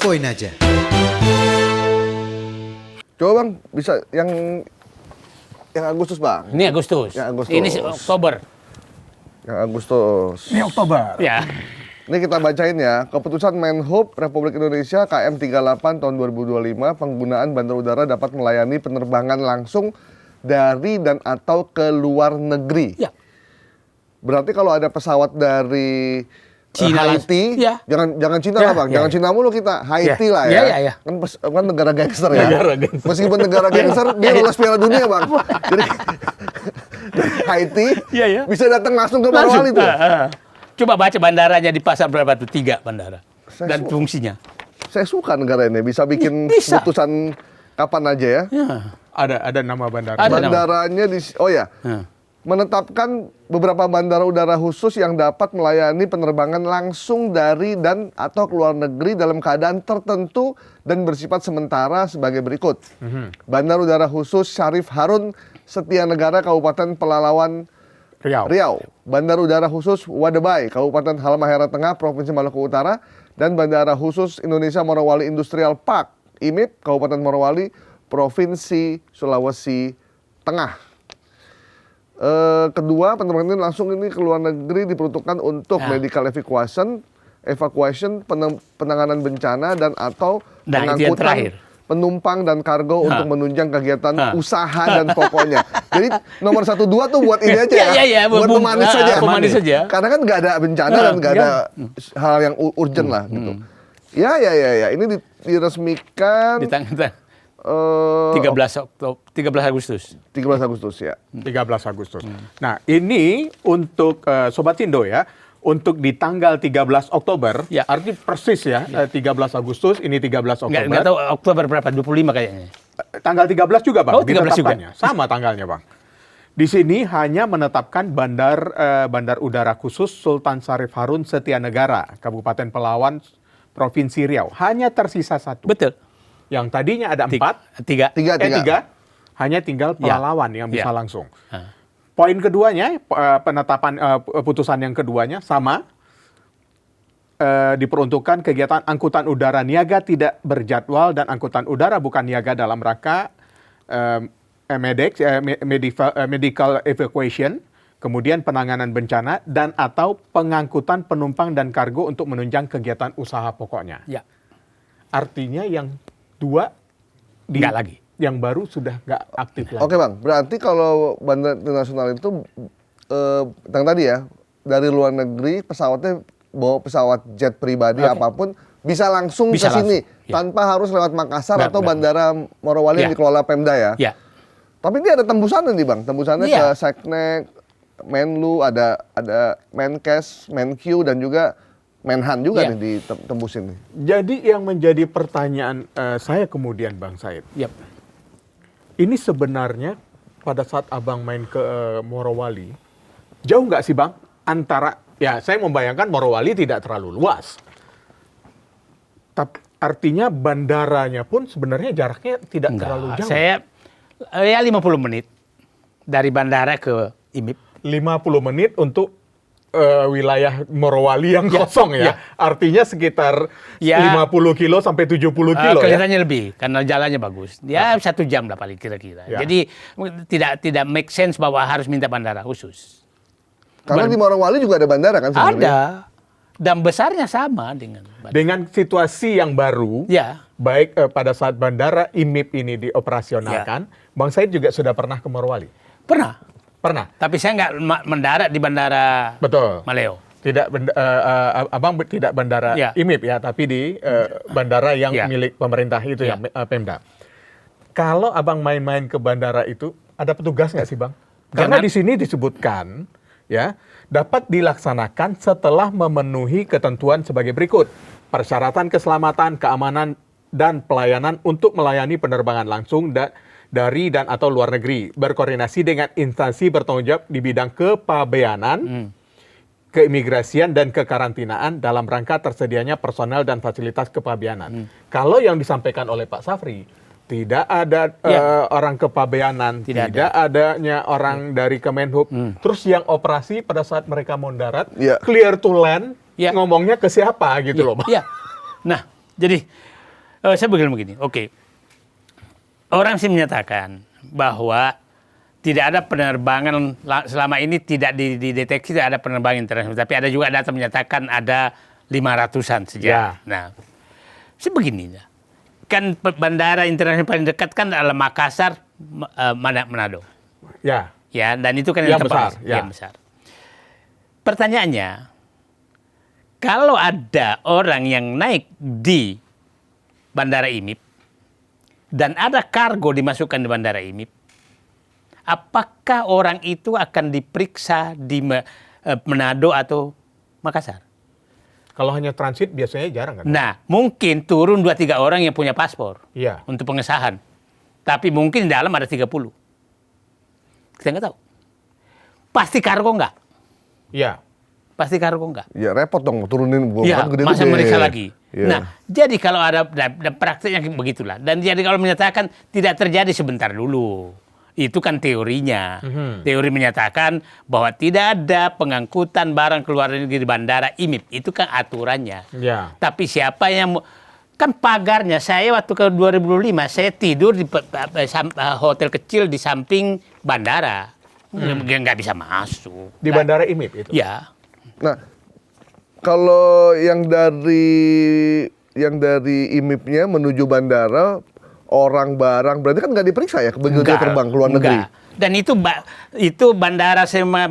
poin aja. Coba Bang, bisa yang Agustus Bang. Ini Agustus. Yang Agustus. Ini Oktober. Yang Agustus. Ini Oktober. Ya. Ini kita bacain ya. Keputusan Menhub Republik Indonesia KM 38 tahun 2025 penggunaan bandar udara dapat melayani penerbangan langsung dari dan atau ke luar negeri. Ya. Berarti kalau ada pesawat dari Cina Haiti, ya. jangan Cina Ya, lah Bang, ya, jangan ya. Cina mulu kita, Haiti Ya, lah ya, ya. ya. Kan negara gangster ya. Negara gangster. Meskipun negara gangster, dia lolos Piala Dunia Bang. Jadi dari Haiti Ya, ya. bisa datang langsung ke Morowali tuh. Coba baca bandaranya di pasar berapa tuh? 3 bandara. Dan Saya fungsinya. Saya suka negara ini, bisa bikin Bisa. putusan kapan aja ya. Ya. Ada nama bandara. Ada. Bandaranya menetapkan beberapa bandara udara khusus yang dapat melayani penerbangan langsung dari dan atau ke luar negeri dalam keadaan tertentu dan bersifat sementara sebagai berikut. Bandar udara khusus Syarif Harun Setianegara Kabupaten Pelalawan Riau. Bandar udara khusus Wadebai Kabupaten Halmahera Tengah Provinsi Maluku Utara dan Bandara khusus Indonesia Morowali Industrial Park IMIP Kabupaten Morowali Provinsi Sulawesi Tengah. Kedua, penerbangan ini langsung ke luar negeri diperuntukkan untuk medical evacuation, penanganan bencana dan atau Nah, itu yang terakhir. penumpang dan kargo untuk menunjang kegiatan usaha dan pokoknya. Jadi nomor 1, 2 tuh buat ini aja ya, Ya, buat pemanis saja. pemanis saja. Karena kan nggak ada bencana dan nggak ada hal yang urgent lah gitu. Ya. Ini diresmikan Di tanggal 13 13 Agustus. Agustus ya. 13 Agustus. Nah, ini untuk Sobat Indo ya, untuk di tanggal 13 Oktober, Ya. arti persis ya, 13 Agustus, ini 13 Oktober. Nggak tahu Oktober berapa, 25 kayaknya. Tanggal 13 juga Bang, Oh, 13 juga. ditetapkannya. Sama tanggalnya Bang. Di sini hanya menetapkan bandar udara khusus Sultan Syarif Harun Setianegara, Kabupaten Pelalawan, Provinsi Riau. Hanya tersisa 1. Betul. Yang tadinya ada 4, 3. Tiga. hanya tinggal Pelalawan yang bisa Ya. langsung. Ah. Poin keduanya, penetapan putusan yang keduanya sama, diperuntukkan kegiatan angkutan udara niaga tidak berjadwal dan angkutan udara bukan niaga dalam rangka medical evacuation, kemudian penanganan bencana dan atau pengangkutan penumpang dan kargo untuk menunjang kegiatan usaha pokoknya. Ya. Artinya yang 2 Nggak lagi. Yang baru sudah nggak aktif lagi. Oke Bang, berarti kalau bandar internasional itu yang tadi ya, dari luar negeri pesawatnya bawa pesawat jet pribadi apapun bisa langsung Bisa ke sini langsung, ya. tanpa harus lewat Makassar Nggak, atau nggak. Bandara Morowali yang Ya. dikelola Pemda ya. Ya. Tapi ini ada tembusannya nih Bang, tembusannya Iya. ke Seknek, Menlu, ada Menkes, Menq dan juga Menhan juga Iya. nih ditembusin nih. Jadi yang menjadi pertanyaan saya kemudian Bang Said, Yap. ini sebenarnya pada saat Abang main ke Morowali, jauh nggak sih Bang antara, ya saya membayangkan Morowali tidak terlalu luas. Tapi artinya bandaranya pun sebenarnya jaraknya tidak terlalu jauh. Saya 50 menit dari bandara ke IMIP. 50 menit untuk wilayah Morowali yang kosong ya. ya. Artinya sekitar Ya. 50 kilo sampai 70 kilo ya. Kelihatannya lebih karena jalannya bagus. Ya 1 jam lah paling kira-kira. Ya. Jadi tidak make sense bahwa harus minta bandara khusus. Karena di Morowali juga ada bandara kan sebenarnya. Ada. Dan besarnya sama dengan bandara. Dengan situasi yang baru, Ya. baik pada saat bandara IMIP ini dioperasionalkan, Bang Said juga sudah pernah ke Morowali? Pernah. Pernah? Tapi saya nggak mendarat di bandara Betul. Maleo. Tidak, Abang tidak bandara Ya. IMIP ya, tapi di bandara yang Ya. milik pemerintah itu Ya. ya, Pemda. Kalau Abang main-main ke bandara itu, ada petugas nggak sih Bang? Karena di sini disebutkan, ya, dapat dilaksanakan setelah memenuhi ketentuan sebagai berikut. Persyaratan keselamatan, keamanan, dan pelayanan untuk melayani penerbangan langsung dari dan atau luar negeri. Berkoordinasi dengan instansi bertanggung jawab di bidang kepabeanan, keimigrasian, dan kekarantinaan dalam rangka tersedianya personel dan fasilitas kepabeanan. Kalau yang disampaikan oleh Pak Safri, tidak ada orang kepabeanan, tidak adanya orang dari Kemenhub. Terus yang operasi pada saat mereka mau darat, clear to land, ngomongnya ke siapa gitu loh, Bang. Iya. Nah, jadi Saya begini. Oke. Orang sih menyatakan bahwa tidak ada penerbangan selama ini tidak dideteksi tidak ada penerbangan internasional. Tapi ada juga data menyatakan ada 500-an sejak. Ya. Nah, sebegini. Kan bandara internasional paling dekat kan adalah Makassar, Manado. Ya. Ya, dan itu kan Yang tempat besar, ya. yang besar. Pertanyaannya, kalau ada orang yang naik di Bandara IMIP dan ada kargo dimasukkan di Bandara IMIP, apakah orang itu akan diperiksa di Manado atau Makassar? Kalau hanya transit biasanya jarang kan? Nah, mungkin turun 2-3 orang yang punya paspor Iya. untuk pengesahan. Tapi mungkin di dalam ada 30. Kita nggak tahu. Pasti kargo nggak? Iya. Pasti kargo nggak? Ya repot dong turunin Ya, gede-gede. masa meriksa lagi. Ya. Nah, jadi kalau ada prakteknya begitulah. Dan jadi kalau menyatakan tidak terjadi sebentar dulu. Itu kan teorinya. Teori menyatakan bahwa tidak ada pengangkutan barang ke luar negeri di bandara IMIP. Itu kan aturannya. Ya. Tapi siapa yang kan pagarnya, saya waktu ke 2005 saya tidur di hotel kecil di samping bandara. Nggak bisa masuk. Di Bandara IMIP itu? Ya. Nah, kalau yang dari IMIP-nya menuju bandara, orang barang berarti kan nggak diperiksa ya begitu dia terbang ke luar negeri. Enggak. Dan itu bandara sama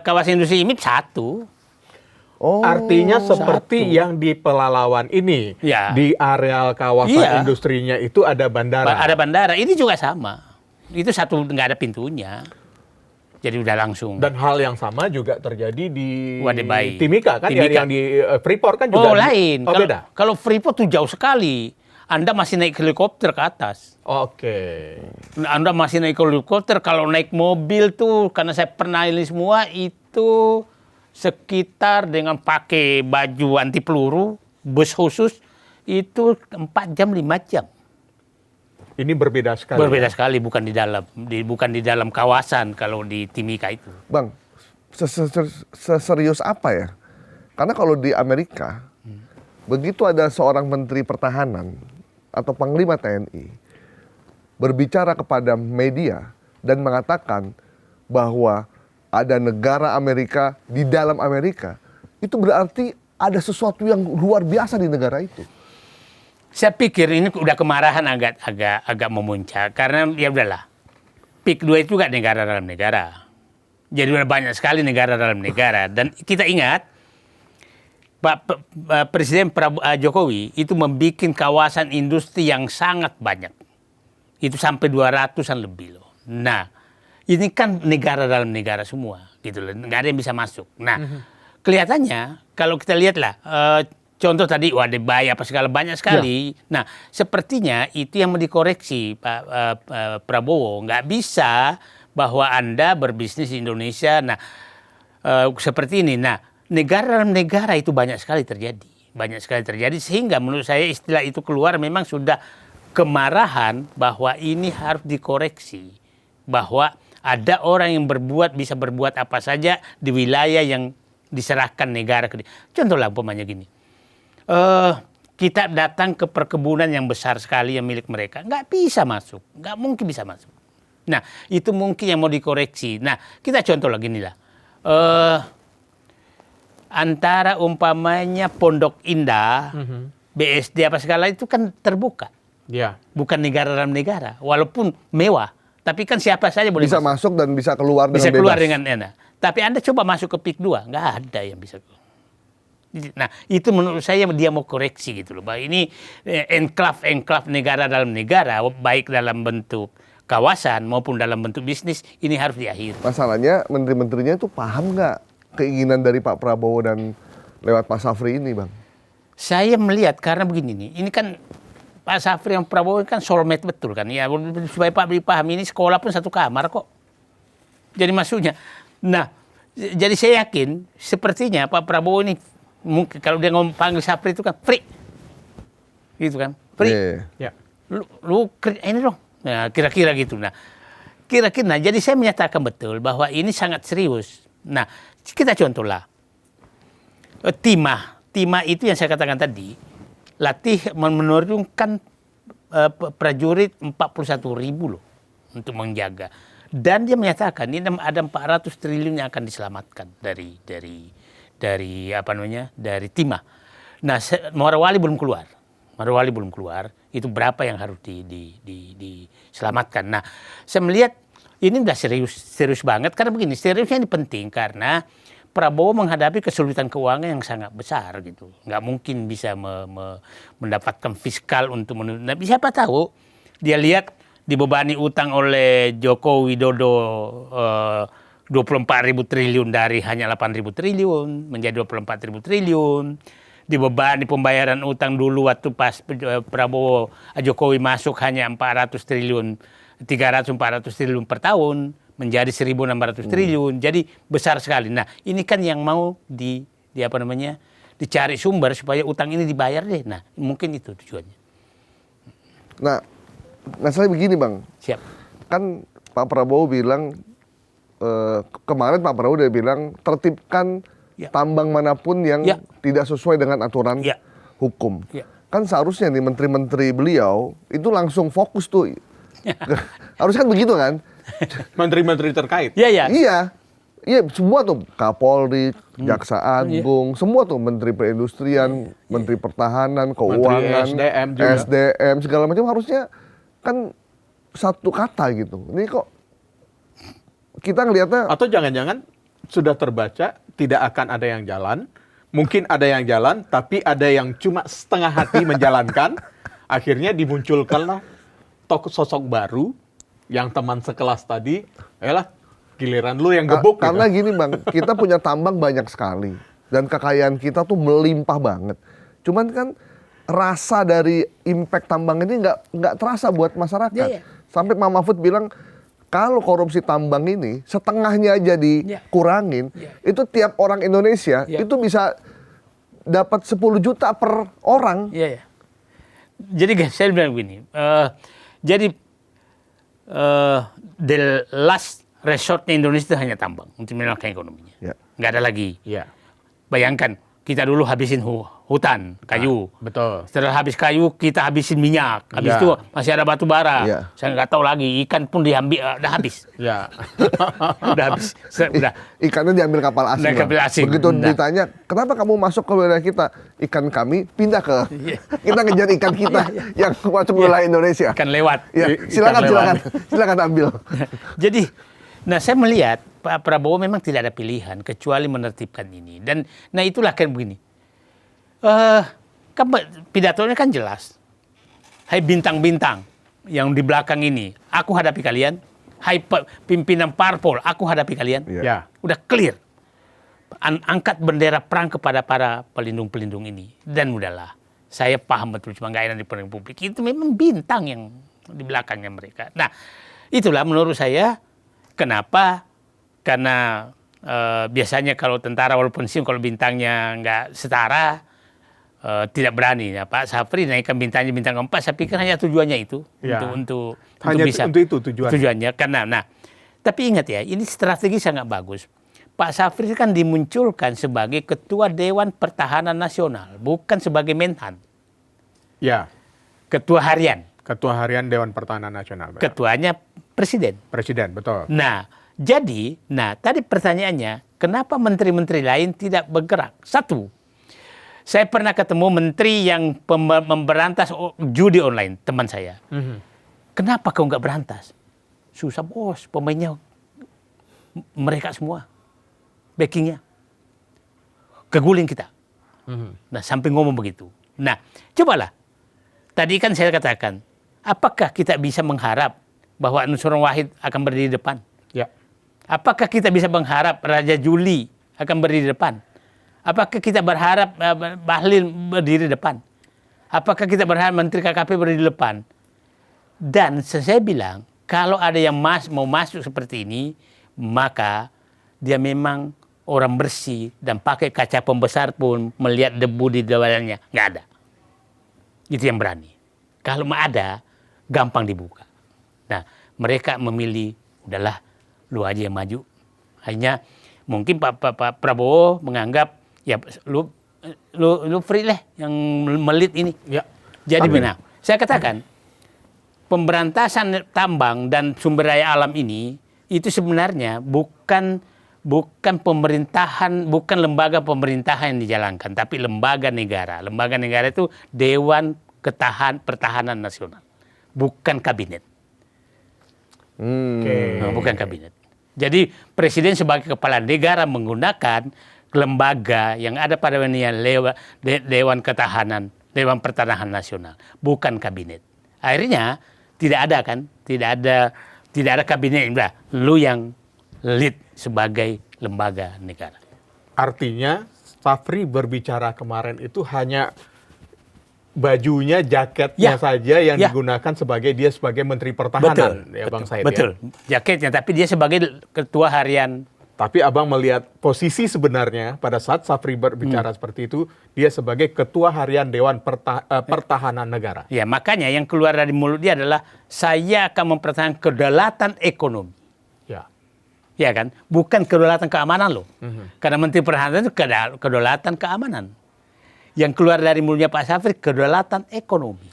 kawasan industri IMIP satu. Oh. Artinya seperti yang di Pelalawan ini, Ya. di areal kawasan Iya. industrinya itu ada bandara. Ada bandara, ini juga sama. Itu satu, nggak ada pintunya. Jadi udah langsung. Dan hal yang sama juga terjadi di Wadebai. Timika kan, Timika. yang di Freeport kan juga. Lain. Oh, beda. Kalau Freeport tuh jauh sekali. Anda masih naik helikopter ke atas. Oke. Anda masih naik helikopter. Kalau naik mobil tuh, karena saya pernah ini semua, itu sekitar dengan pakai baju anti peluru, bus khusus, itu 4 jam, 5 jam. Ini berbeda sekali. Berbeda ya? sekali, bukan di dalam kawasan kalau di Timika itu. Bang, seserius apa ya? Karena kalau di Amerika, begitu ada seorang menteri pertahanan atau panglima TNI berbicara kepada media dan mengatakan bahwa ada negara Amerika di dalam Amerika, itu berarti ada sesuatu yang luar biasa di negara itu. Saya pikir ini udah kemarahan agak memuncak karena ya udahlah. PIK 2 itu juga negara dalam negara. Jadi udah banyak sekali negara dalam negara dan kita ingat Presiden Jokowi itu membuat kawasan industri yang sangat banyak. Itu sampai 200-an lebih loh. Nah, ini kan negara dalam negara semua gitu loh. Nggak ada yang bisa masuk. Nah, kelihatannya kalau kita lihatlah contoh tadi Wadebai apa segala banyak sekali. Ya. Nah, sepertinya itu yang mau dikoreksi Pak Prabowo. Nggak bisa bahwa Anda berbisnis di Indonesia. Nah, seperti ini. Nah, negara dalam negara itu banyak sekali terjadi. Banyak sekali terjadi sehingga menurut saya istilah itu keluar memang sudah kemarahan bahwa ini harus dikoreksi. Bahwa ada orang yang bisa berbuat apa saja di wilayah yang diserahkan negara ke dia. Contohlah umpamanya gini. Kita datang ke perkebunan yang besar sekali yang milik mereka. Nggak bisa masuk. Nggak mungkin bisa masuk. Nah, itu mungkin yang mau dikoreksi. Nah, kita contoh lagi nih lah. Antara umpamanya Pondok Indah, BSD apa segala itu kan terbuka. Ya. Bukan negara dalam negara. Walaupun mewah. Tapi kan siapa saja boleh bisa masuk dan bisa keluar dengan bisa keluar bebas. dengan enak. Tapi Anda coba masuk ke PIK 2, nggak ada yang bisa keluar. Nah, itu menurut saya dia mau koreksi gitu loh. Bahwa ini enklave negara dalam negara, baik dalam bentuk kawasan maupun dalam bentuk bisnis, ini harus diakhiri. Masalahnya menteri-menterinya itu paham nggak keinginan dari Pak Prabowo dan lewat Pak Safri ini, Bang? Saya melihat karena begini nih, ini kan Pak Safri yang Prabowo kan soulmate betul kan. Ya, supaya Pak dipahami ini sekolah pun satu kamar kok. Jadi maksudnya. Nah, jadi saya yakin sepertinya Pak Prabowo ini mungkin kalau dia ngomong panggil Safri itu kan free. Gitu kan? Free. Yeah. Ya. Lu ini dong. Nah, kira-kira gitu. Nah, kira-kira jadi saya menyatakan betul bahwa ini sangat serius. Nah, kita contohlah. Timah itu yang saya katakan tadi, menurunkan prajurit 41.000 loh untuk menjaga. Dan dia menyatakan ini ada 400 triliun yang akan diselamatkan dari timah. Nah, Morowali belum keluar. Morowali belum keluar. Itu berapa yang harus diselamatkan. Nah, saya melihat ini udah serius banget. Karena begini, seriusnya ini penting karena Prabowo menghadapi kesulitan keuangan yang sangat besar gitu. Nggak mungkin bisa mendapatkan fiskal untuk nah, siapa tahu dia lihat dibebani utang oleh Joko Widodo 24.000 triliun dari hanya 8.000 triliun menjadi 24.000 triliun. Dibebani pembayaran utang dulu waktu pas Prabowo Jokowi masuk hanya 400 triliun, 300-400 triliun per tahun menjadi 1.600 triliun. Jadi besar sekali. Nah, ini kan yang mau dicari sumber supaya utang ini dibayar deh. Nah, mungkin itu tujuannya. Nah, masalahnya begini Bang. Siap. Kan Pak Prabowo bilang, kemarin Pak Prabowo udah bilang tertibkan tambang manapun yang tidak sesuai dengan aturan hukum. Kan seharusnya nih menteri-menteri beliau itu langsung fokus tuh. Harusnya kan begitu kan? Menteri-menteri terkait. Iya, semua tuh Kapolri, Jaksa Agung, semua tuh Menteri Perindustrian, Menteri Pertahanan, Keuangan, Menteri SDM segala macam harusnya kan satu kata gitu. Ini kok kita ngelihatnya atau jangan-jangan sudah terbaca tidak akan ada yang jalan, mungkin ada yang jalan tapi ada yang cuma setengah hati menjalankan, akhirnya dimunculkanlah sosok baru yang teman sekelas tadi, giliran lu yang gebuk. Karena gitu. gini Bang, kita punya tambang banyak sekali dan kekayaan kita tuh melimpah banget. Cuman kan rasa dari impact tambang ini nggak terasa buat masyarakat. Sampai Pak Mahfud bilang kalau korupsi tambang ini setengahnya aja dikurangin, itu tiap orang Indonesia itu bisa dapat 10 juta per orang. Jadi saya bilang begini, the last resortnya Indonesia itu hanya tambang untuk menyelamatkan ekonominya. Nggak ada lagi. Bayangkan kita dulu habisin hutan, kayu. Betul. Setelah habis kayu, kita habisin minyak. Habis itu masih ada batu bara. Saya nggak tahu lagi. Ikan pun diambil, udah habis. Udah habis. Udah. Ikannya diambil kapal asing. Begitu ditanya, kenapa kamu masuk ke wilayah kita? Ikan kami pindah ke... Kita ngejar ikan kita yang masuk wilayah Indonesia. Ikan lewat. Silakan ambil. Jadi, nah saya melihat Pak Prabowo memang tidak ada pilihan kecuali menertibkan ini. Dan nah itulah kan begini. Kan pidatonya kan jelas. Hai bintang-bintang yang di belakang ini, aku hadapi kalian. Hai pimpinan parpol, aku hadapi kalian. Udah clear. Angkat bendera perang kepada para pelindung-pelindung ini. Dan udahlah. Saya paham betul, cuma nggak enak di peringkat publik. Itu memang bintang yang di belakangnya mereka. Nah, itulah menurut saya kenapa. Karena biasanya kalau tentara walaupun SIM kalau bintangnya nggak setara tidak berani. Ya, Pak Safri naikkan bintangnya bintang 4. Saya pikir hanya tujuannya itu untuk bisa untuk itu tujuannya. Karena tapi ingat ya, ini strategi sangat bagus. Pak Safri kan dimunculkan sebagai Ketua Dewan Pertahanan Nasional, bukan sebagai Menhan. Ketua Harian. Ketua Harian Dewan Pertahanan Nasional. Ketuanya Presiden. Presiden, betul. Jadi, tadi pertanyaannya, kenapa menteri-menteri lain tidak bergerak? Satu, saya pernah ketemu menteri yang memberantas judi online, teman saya. Kenapa kau nggak berantas? Susah bos, pemainnya mereka semua, backingnya. Keguling kita. Nah, sampai ngomong begitu. Nah, cobalah. Tadi kan saya katakan, apakah kita bisa mengharap bahwa Nusron Wahid akan berdiri di depan? Apakah kita bisa mengharap Raja Juli akan berdiri di depan? Apakah kita berharap Bahlil berdiri di depan? Apakah kita berharap Menteri KKP berdiri di depan? Dan saya bilang, kalau ada yang mau masuk seperti ini, maka dia memang orang bersih dan pakai kaca pembesar pun melihat debu di dalamnya. Nggak ada. Itu yang berani. Kalau ada, gampang dibuka. Nah, mereka memilih, udahlah, lu aja yang maju. Hanya mungkin Pak Prabowo menganggap ya lu free lah yang melit ini. Jadi benar. Saya katakan pemberantasan tambang dan sumber daya alam ini itu sebenarnya bukan pemerintahan, bukan lembaga pemerintahan yang dijalankan, tapi lembaga negara. Lembaga negara itu Dewan Pertahanan Nasional, bukan kabinet. Nah, bukan kabinet. Jadi presiden sebagai kepala negara menggunakan lembaga yang ada pada Dewan Pertahanan Nasional, bukan kabinet. Akhirnya tidak ada kabinet yang lu yang lead sebagai lembaga negara. Artinya Safri berbicara kemarin itu hanya bajunya, jaketnya saja yang digunakan dia sebagai Menteri Pertahanan, Bang Said. Betul, jaketnya, tapi dia sebagai ketua harian. Tapi Abang melihat posisi sebenarnya pada saat Safri berbicara seperti itu, dia sebagai ketua harian Dewan Pertahanan Negara. Ya, makanya yang keluar dari mulut dia adalah saya akan mempertahankan kedaulatan ekonomi. Ya kan? Bukan kedaulatan keamanan loh. Karena Menteri Pertahanan itu kedaulatan keamanan. Yang keluar dari mulutnya Pak Safri kedaulatan ekonomi.